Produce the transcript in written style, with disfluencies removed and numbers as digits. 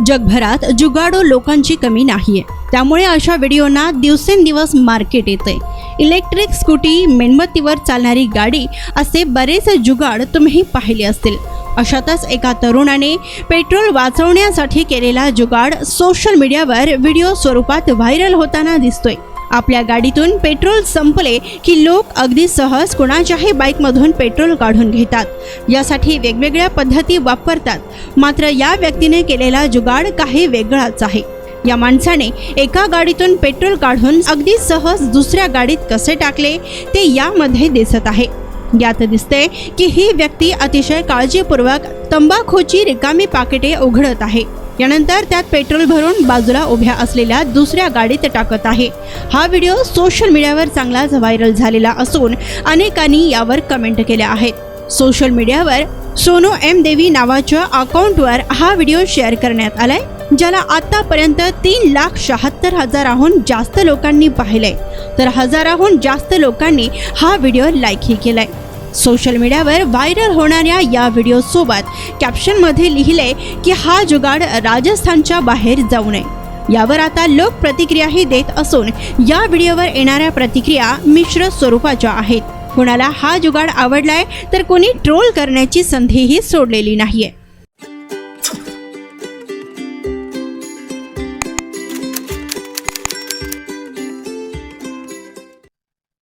जगभरात जुगाडू लोकांची कमी नाहीये, त्यामुळे अशा व्हिडिओना दिवसेंदिवस मार्केट येते। इलेक्ट्रिक स्कूटी, मेणबत्तीवर चालणारी गाडी असे बरेच जुगाड तुम्ही पाहिले असतील। अशातच एका तरुणाने पेट्रोल वाचवण्यासाठी केलेला जुगाड सोशल मीडियावर व्हिडिओ स्वरूपात व्हायरल होताना दिसतोय। आपल्या गाडीतून पेट्रोल संपले की लोक अगदी सहज कोणाच्याही बाईकमधून पेट्रोल काढून घेतात। यासाठी वेगवेगळ्या पद्धती वापरतात, मात्र या व्यक्तीने केलेला जुगाड काही वेगळाच आहे। या माणसाने एका गाडीतून पेट्रोल काढून अगदी सहज दुसऱ्या गाडीत कसे टाकले ते यामध्ये दिसत आहे। यात दिसते की ही व्यक्ती अतिशय काळजीपूर्वक तंबाखूची रिकामी पाकिटे उघडत आहे। यानंतर त्यात पेट्रोल भरून बाजूला उभ्या असलेल्या दुसऱ्या गाडीत टाकत आहे। हा व्हिडिओ सोशल मीडियावर चांगलाच व्हायरल झालेला असून अनेकांनी यावर कमेंट केल्या आहेत। सोशल मीडियावर सोनू एम देवी नावाच्या अकाउंटवर हा व्हिडिओ शेअर करण्यात आलाय, ज्याला आतापर्यंत 3,76,000हून जास्त लोकांनी पाहिलंय, तर हजाराहून जास्त लोकांनी हा व्हिडिओ लाईकही केलाय। सोशल मीडियावर व्हायरल होणाऱ्या या व्हिडिओ सोबत कॅप्शनमध्ये लिहिले की हा जुगाड राजस्थानच्या बाहेर जाऊ नये। यावर आता लोक प्रतिक्रियाही देत असून या व्हिडिओवर येणाऱ्या प्रतिक्रिया मिश्र स्वरूपाच्या आहेत। कोणाला हा जुगाड आवडलाय तर कोणी ट्रोल करण्याची संधीही सोडलेली नाहीये।